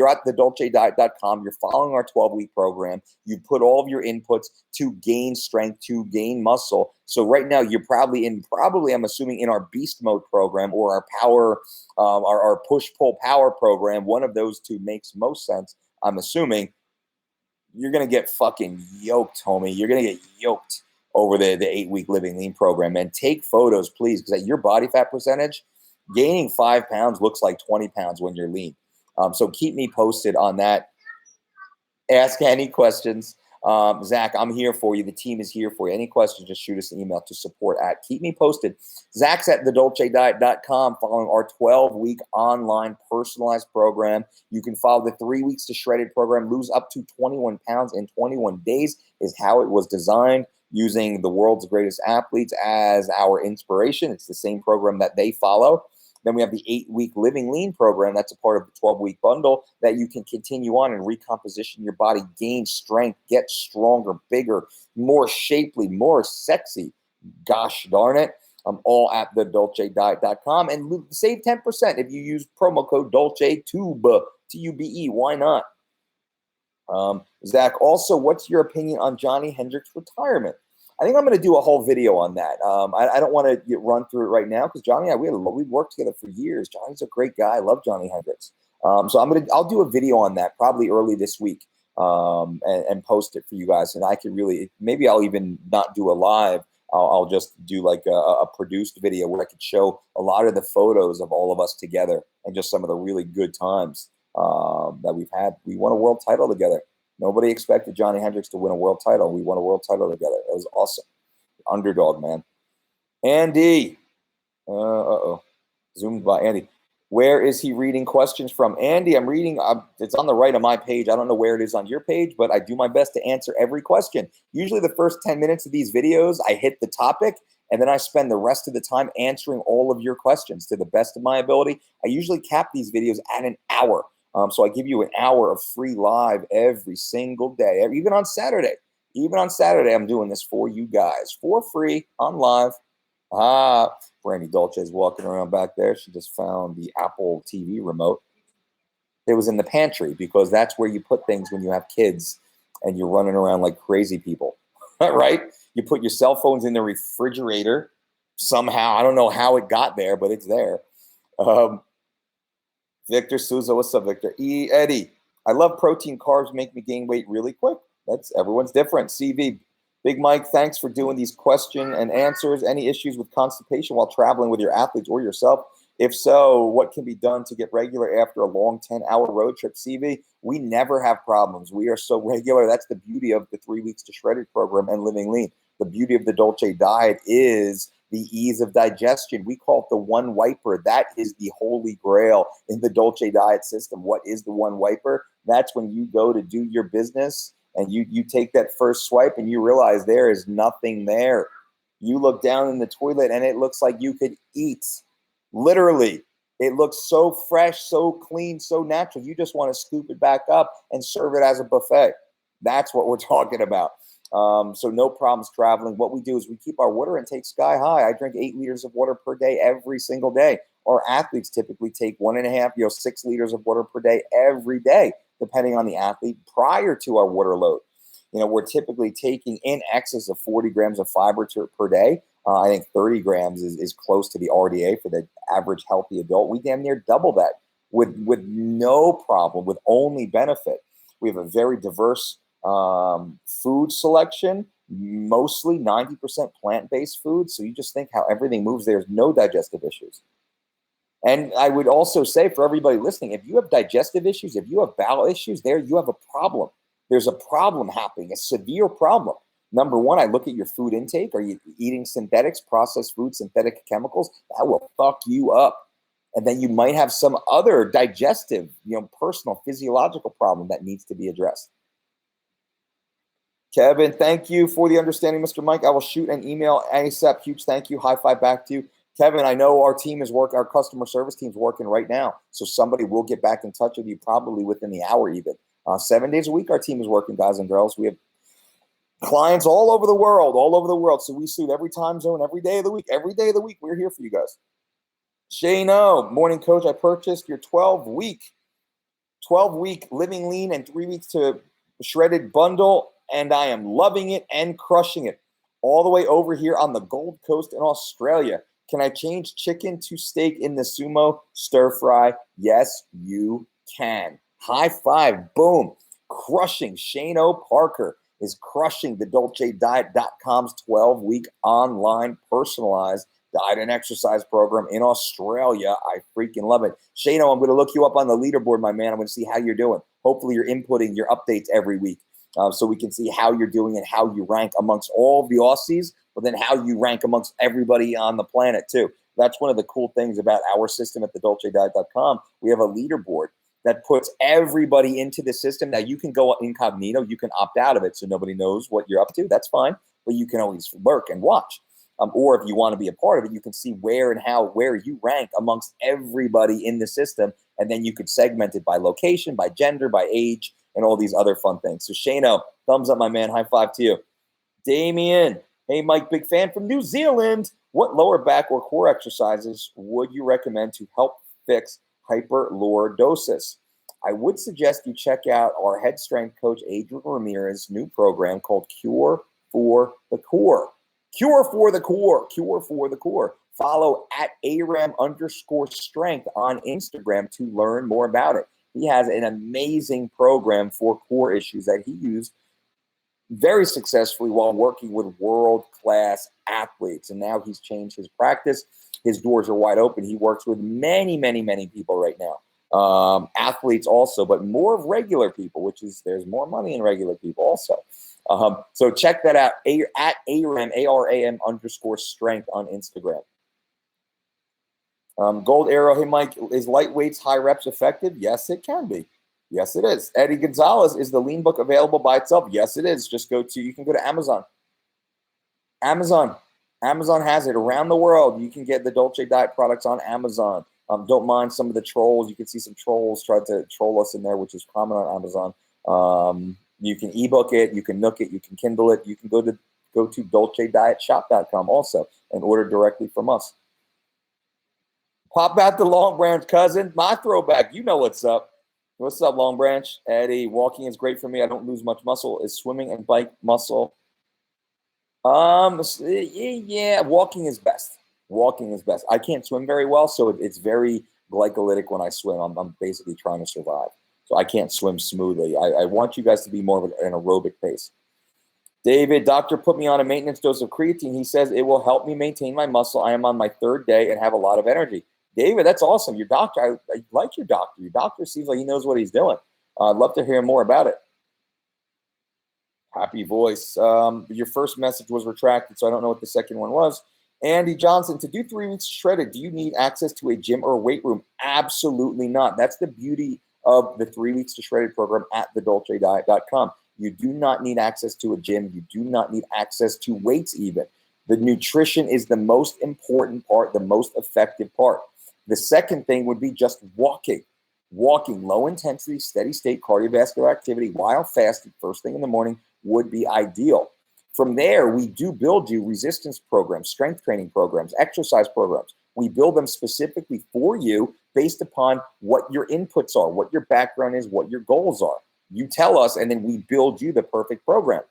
at thedolcediet.com. You're following our 12-week program. You put all of your inputs to gain strength, to gain muscle. So right now you're probably I'm assuming in our beast mode program or our power, our push-pull power program. One of those two makes most sense. I'm assuming you're going to get fucking yoked, homie. You're going to get yoked over the 8-week Living Lean program. And take photos, please, because at your body fat percentage, gaining 5 pounds looks like 20 pounds when you're lean. So keep me posted on that. Ask any questions. Zach, I'm here for you. The team is here for you. Any questions, just shoot us an email to support@. Keep me posted. Zach's at thedolcediet.com following our 12-week online personalized program. You can follow the 3 weeks to shredded program. Lose up to 21 pounds in 21 days is how it was designed, using the world's greatest athletes as our inspiration. It's the same program that they follow. Then we have the 8-week Living Lean program. That's a part of the 12-week bundle that you can continue on and recomposition your body, gain strength, get stronger, bigger, more shapely, more sexy. Gosh darn it. I'm all at thedolcediet.com and save 10% if you use promo code DolceTube, T-U-B-E. Why not? Zach, also, what's your opinion on Johnny Hendricks' retirement? I think I'm going to do a whole video on that. I don't want to run through it right now because Johnny and I, we've worked together for years. Johnny's a great guy. I love Johnny Hendricks. So I'll do a video on that probably early this week and post it for you guys. And I can maybe I'll even not do a live. I'll just do like a produced video where I could show a lot of the photos of all of us together and just some of the really good times that we've had. We won a world title together. Nobody expected Johnny Hendricks to win a world title. We won a world title together. It was awesome. Underdog, man. Andy. Zoomed by Andy. Where is he reading questions from? Andy, I'm reading. It's on the right of my page. I don't know where it is on your page, but I do my best to answer every question. Usually the first 10 minutes of these videos, I hit the topic, and then I spend the rest of the time answering all of your questions to the best of my ability. I usually cap these videos at an hour. So I give you an hour of free live every single day, even on Saturday. Even on Saturday, I'm doing this for you guys for free on live. Brandy Dolce is walking around back there. She just found the Apple TV remote. It was in the pantry because that's where you put things when you have kids and you're running around like crazy people, right? You put your cell phones in the refrigerator somehow. I don't know how it got there, but it's there. Victor Souza, what's up, Victor? Eddie, I love protein. Carbs make me gain weight really quick. Everyone's different. CV, Big Mike, thanks for doing these question and answers. Any issues with constipation while traveling with your athletes or yourself? If so, what can be done to get regular after a long 10-hour road trip? CV, we never have problems. We are so regular. That's the beauty of the 3 weeks to shredded program and living lean. The beauty of the Dolce diet is the ease of digestion. We call it the one wiper. That is the holy grail in the Dolce diet system. What is the one wiper? That's when you go to do your business and you take that first swipe and you realize there is nothing there. You look down in the toilet and it looks like you could eat. Literally, it looks so fresh, so clean, so natural. You just want to scoop it back up and serve it as a buffet. That's what we're talking about. So no problems traveling. What we do is we keep our water intake sky high. I drink 8 liters of water per day every single day. Our athletes typically take 1.5, 6 liters of water per day every day. depending on the athlete, prior to our water load. We're typically taking in excess of 40 grams of fiber per day. I think 30 grams is close to the RDA for the average healthy adult. We damn near double that with no problem, with only benefit. We have a very diverse food selection, mostly 90% plant-based food. So you just think how everything moves. There's no digestive issues. And I would also say for everybody listening, if you have digestive issues, if you have bowel issues, you have a problem. There's a problem happening, a severe problem. Number one, I look at your food intake. Are you eating synthetics, processed food, synthetic chemicals? That will fuck you up. And then you might have some other digestive, personal, physiological problem that needs to be addressed. Kevin, thank you for the understanding, Mr. Mike. I will shoot an email ASAP. Huge thank you. High five back to you. Kevin, I know our customer service team's working right now. So somebody will get back in touch with you probably within the hour even. 7 days a week, our team is working, guys and girls. We have clients all over the world. So we suit every time zone, every day of the week. We're here for you guys. Shano, morning coach, I purchased your 12-week living lean and 3 weeks to shredded bundle, and I am loving it and crushing it. All the way over here on the Gold Coast in Australia. Can I change chicken to steak in the sumo stir fry? Yes, you can. High five, boom. Crushing. Shano Parker is crushing the DolceDiet.com's 12-week online personalized diet and exercise program in Australia. I freaking love it. Shano, I'm going to look you up on the leaderboard, my man. I'm going to see how you're doing. Hopefully you're inputting your updates every week so we can see how you're doing and how you rank amongst all of the Aussies, but then how you rank amongst everybody on the planet too. That's one of the cool things about our system at the DolceDiet.com. We have a leaderboard that puts everybody into the system. Now, you can go incognito. You can opt out of it so nobody knows what you're up to. That's fine. But you can always lurk and watch. Or if you want to be a part of it, you can see where you rank amongst everybody in the system. And then you could segment it by location, by gender, by age, and all these other fun things. So, Shano, thumbs up, my man. High five to you. Damien, hey, Mike, big fan from New Zealand. What lower back or core exercises would you recommend to help fix hyperlordosis? I would suggest you check out our head strength coach Adrian Ramirez's new program called Cure for the Core. Cure for the Core. Cure for the Core. Follow at @aram_strength on Instagram to learn more about it. He has an amazing program for core issues that he used very successfully while working with world-class athletes. And now he's changed his practice. His doors are wide open. He works with many, many, many people right now. Athletes also, but more of regular people, there's more money in regular people also. So check that out, at ARAM, ARAM_strength on Instagram. Gold Arrow, hey, Mike, is lightweights, high reps effective? Yes, it can be. Yes, it is. Eddie Gonzalez, is the lean book available by itself? Yes, it is. You can go to Amazon. Amazon has it around the world. You can get the Dolce Diet products on Amazon. Don't mind some of the trolls. You can see some trolls try to troll us in there, which is common on Amazon. You can ebook it. You can Nook it. You can Kindle it. You can go to DolceDietShop.com also and order directly from us. Pop out the Long Branch, cousin. My throwback. You know what's up. What's up, Long Branch? Eddie, walking is great for me. I don't lose much muscle. Is swimming and bike muscle? Yeah, walking is best. I can't swim very well, so it's very glycolytic when I swim. I'm basically trying to survive. So I can't swim smoothly. I want you guys to be more of an aerobic pace. David, doctor put me on a maintenance dose of creatine. He says it will help me maintain my muscle. I am on my 3rd day and have a lot of energy. David, that's awesome. Your doctor, I like your doctor. Your doctor seems like he knows what he's doing. I'd love to hear more about it. Happy voice. Your first message was retracted, so I don't know what the second one was. Andy Johnson, to do 3 weeks shredded, do you need access to a gym or a weight room? Absolutely not. That's the beauty of the 3 weeks to shredded program at thedolcediet.com. You do not need access to a gym. You do not need access to weights even. The nutrition is the most important part, the most effective part. The second thing would be just walking. Walking, low intensity, steady state cardiovascular activity while fasting first thing in the morning would be ideal. From there, we do build you resistance programs, strength training programs, exercise programs. We build them specifically for you based upon what your inputs are, what your background is, what your goals are. You tell us, and then we build you the perfect program.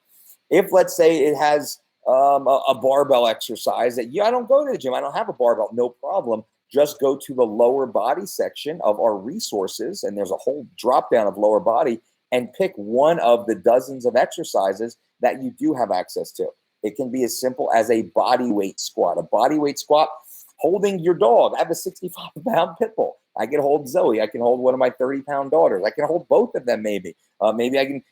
If, let's say, it has a barbell exercise that, I don't go to the gym, I don't have a barbell, no problem. Just go to the lower body section of our resources, and there's a whole drop down of lower body, and pick one of the dozens of exercises that you do have access to. It can be as simple as a body weight squat. A body weight squat holding your dog. I have a 65-pound pit bull. I can hold Zoe. I can hold one of my 30-pound daughters. I can hold both of them maybe. Maybe I can,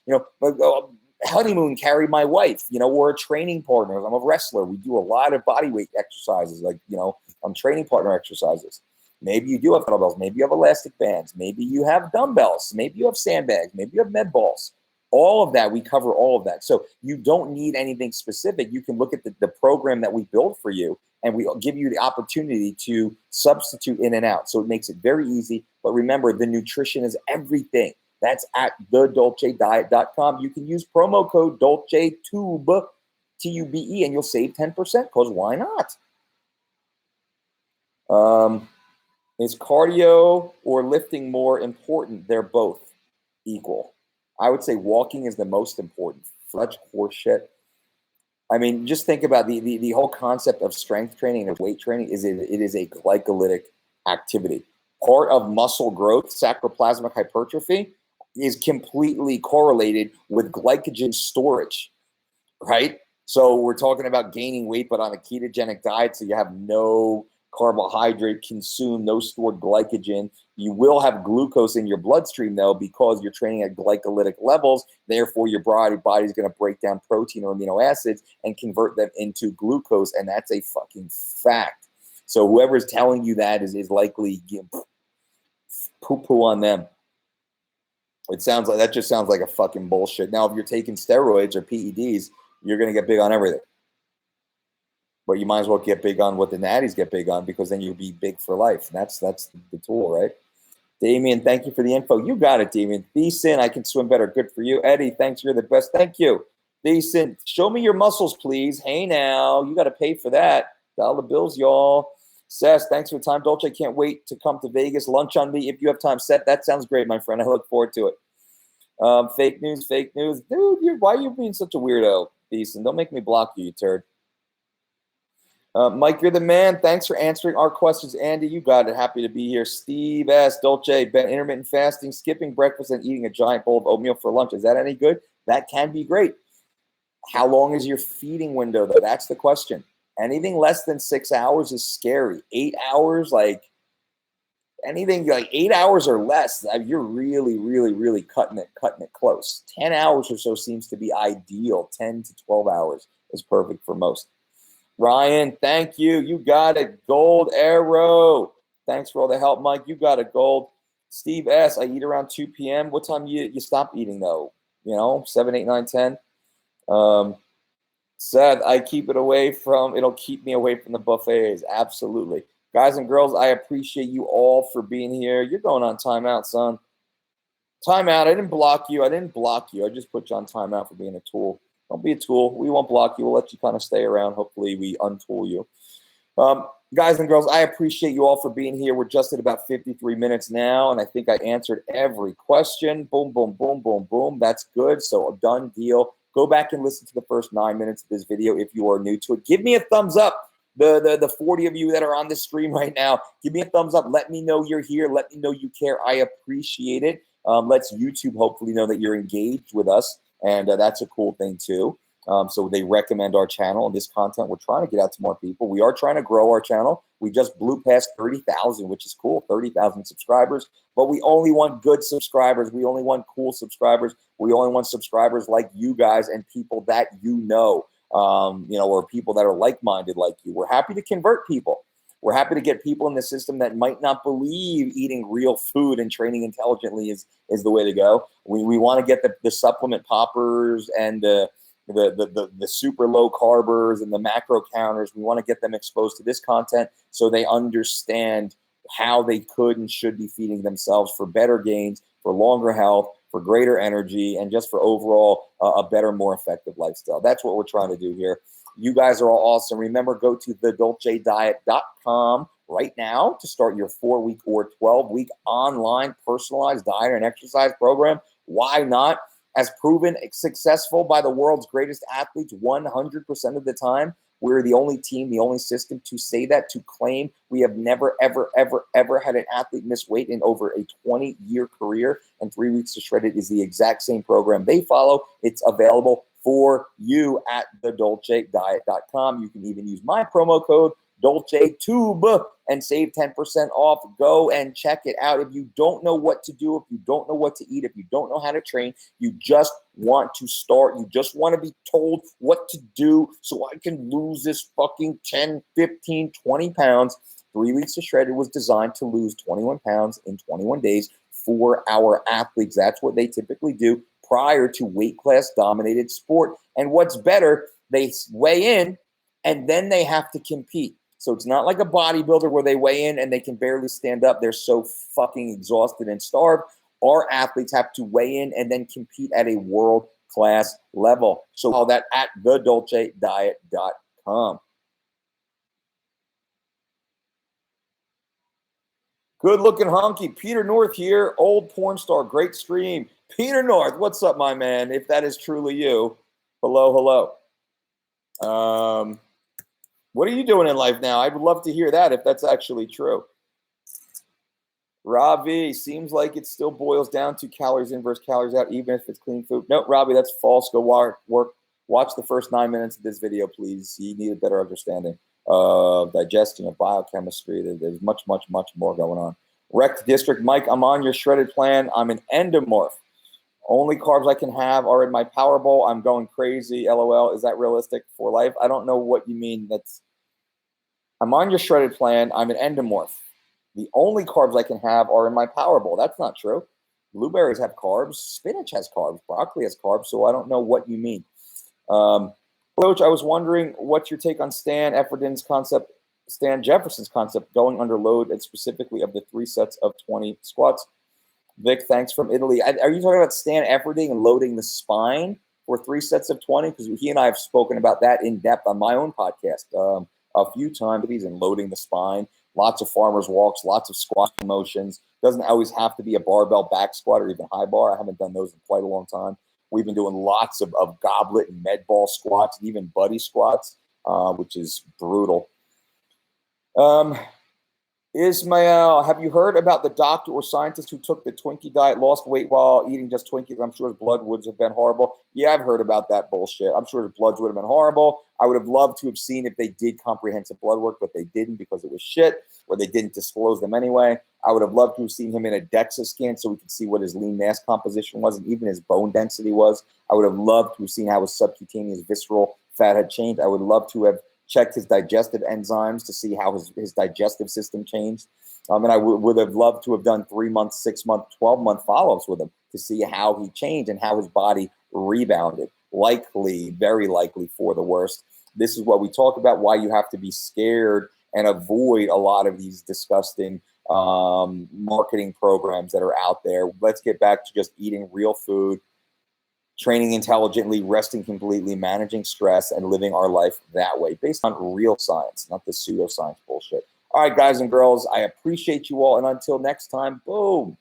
honeymoon carry my wife. We're a training partner. I'm a wrestler. We do a lot of body weight exercises, training partner exercises. Maybe you do have kettlebells. Maybe you have elastic bands. Maybe you have dumbbells. Maybe you have sandbags. Maybe you have med balls. All of that, we cover all of that. So you don't need anything specific. You can look at the program that we build for you, and we give you the opportunity to substitute in and out. So it makes it very easy. But remember, the nutrition is everything. That's at thedolcediet.com. You can use promo code DolceTube, T-U-B-E, and you'll save 10%, because why not? Is cardio or lifting more important? They're both equal. I would say walking is the most important. Such horse shit. I mean, just think about the whole concept of strength training and weight training. It is a glycolytic activity. Part of muscle growth, sarcoplasmic hypertrophy, is completely correlated with glycogen storage, right? So we're talking about gaining weight, but on a ketogenic diet, so you have no carbohydrate consumed, no stored glycogen. You will have glucose in your bloodstream, though, because you're training at glycolytic levels. Therefore, your body's going to break down protein or amino acids and convert them into glucose, and that's a fucking fact. So whoever's telling you that is likely poo-poo on them. That just sounds like a fucking bullshit. Now, if you're taking steroids or PEDs, you're going to get big on everything. But you might as well get big on what the natties get big on, because then you'll be big for life. And that's the tool, right? Damien, thank you for the info. You got it, Damien. Decent, I can swim better. Good for you. Eddie, thanks. You're the best. Thank you. Decent, show me your muscles, please. Hey, now. You got to pay for that. Dollar bills, y'all. Seth, thanks for the time. Dolce, can't wait to come to Vegas. Lunch on me if you have time. Seth, that sounds great, my friend. I look forward to it. Fake news. Dude, why are you being such a weirdo? Decent, don't make me block you, you turd. Mike, you're the man. Thanks for answering our questions. Andy, you got it. Happy to be here. Steve S. Dolce, been intermittent fasting, skipping breakfast, and eating a giant bowl of oatmeal for lunch. Is that any good? That can be great. How long is your feeding window, though? That's the question. Anything less than 6 hours is scary. 8 hours, anything like 8 hours or less, you're really, really, really cutting it close. 10 hours or so seems to be ideal. 10 to 12 hours is perfect for most. Ryan, thank you. You got it. Gold arrow. Thanks for all the help, Mike. You got it, gold. Steve S., I eat around 2 p.m. What time you stop eating, though? 7, 8, 9, 10? Seth, I keep it away from, it'll keep me away from the buffets. Absolutely. Guys and girls, I appreciate you all for being here. You're going on timeout, son. Timeout. I didn't block you. I just put you on timeout for being a tool. Don't be a tool. We won't block you. We'll let you kind of stay around. Hopefully we untool you. Guys and girls, I appreciate you all for being here. We're just at about 53 minutes now, and I think I answered every question. Boom, boom, boom, boom, boom. That's good. So a done deal. Go back and listen to the first 9 minutes of this video if you are new to it. Give me a thumbs up. The 40 of you that are on the stream right now, give me a thumbs up. Let me know you're here. Let me know you care. I appreciate it. Let's YouTube hopefully know that you're engaged with us. And that's a cool thing, too. So they recommend our channel and this content. We're trying to get out to more people. We are trying to grow our channel. We just blew past 30,000, which is cool, 30,000 subscribers. But we only want good subscribers. We only want cool subscribers. We only want subscribers like you guys and people that or people that are like-minded like you. We're happy to convert people. We're happy to get people in the system that might not believe eating real food and training intelligently is the way to go. We want to get the supplement poppers and the super low carbers and the macro counters. We want to get them exposed to this content so they understand how they could and should be feeding themselves for better gains, for longer health, for greater energy, and just for overall a better, more effective lifestyle. That's what we're trying to do here. You guys are all awesome. Remember, go to thedolcediet.com right now to start your 4-week or 12-week online personalized diet and exercise program. Why not? As proven successful by the world's greatest athletes 100% of the time. We're the only team, the only system to say that, to claim we have never, ever, ever, ever had an athlete miss weight in over a 20-year career. And 3 weeks to Shred It is the exact same program they follow. It's available for you at thedolcediet.com. You can even use my promo code DolceTube and save 10% off. Go and check it out. If you don't know what to do, if you don't know what to eat, if you don't know how to train, you just want to start, you just want to be told what to do so I can lose this fucking 10, 15, 20 pounds. 3 weeks to Shred It was designed to lose 21 pounds in 21 days for our athletes. That's what they typically do prior to weight class dominated sport. And what's better, they weigh in and then they have to compete. So it's not like a bodybuilder where they weigh in and they can barely stand up. They're so fucking exhausted and starved. Our athletes have to weigh in and then compete at a world-class level. So all that at thedolcediet.com. Good-looking honky. Peter North here, old porn star. Great stream. Peter North, what's up, my man? If that is truly you, hello, hello. What are you doing in life now? I would love to hear that if that's actually true. Robbie, seems like it still boils down to calories in versus calories out, even if it's clean food. No, Robbie, that's false. Go watch the first 9 minutes of this video, please. You need a better understanding of digestion, of biochemistry. There's much, much, much more going on. Wrecked District, Mike, I'm on your shredded plan. I'm an endomorph. Only carbs I can have are in my Power Bowl. I'm going crazy. LOL. Is that realistic for life? I don't know what you mean. I'm on your shredded plan. I'm an endomorph. The only carbs I can have are in my Power Bowl. That's not true. Blueberries have carbs. Spinach has carbs. Broccoli has carbs. So I don't know what you mean. Coach, I was wondering what's your take on Stan Jefferson's concept, going under load, and specifically of the 3 sets of 20 squats. Vic, thanks from Italy. Are you talking about Stan Efferding and loading the spine for 3 sets of 20? Because he and I have spoken about that in depth on my own podcast a few times. He's in loading the spine, lots of farmer's walks, lots of squat motions. Doesn't always have to be a barbell back squat or even high bar. I haven't done those in quite a long time. We've been doing lots of goblet and med ball squats and even buddy squats, which is brutal. Ismail, have you heard about the doctor or scientist who took the Twinkie diet, lost weight while eating just Twinkies? I'm sure his blood would have been horrible. Yeah, I've heard about that bullshit. I'm sure his bloods would have been horrible. I would have loved to have seen if they did comprehensive blood work, but they didn't because it was shit, or they didn't disclose them anyway. I would have loved to have seen him in a DEXA scan so we could see what his lean mass composition was and even his bone density was. I would have loved to have seen how his subcutaneous visceral fat had changed. I would love to have checked his digestive enzymes to see how his digestive system changed. And I would have loved to have done 3-month, 6-month, 12-month follow-ups with him to see how he changed and how his body rebounded. Likely, very likely for the worst. This is what we talk about, why you have to be scared and avoid a lot of these disgusting marketing programs that are out there. Let's get back to just eating real food, training intelligently, resting completely, managing stress, and living our life that way based on real science, not this pseudoscience bullshit. All right, guys and girls, I appreciate you all. And until next time, boom.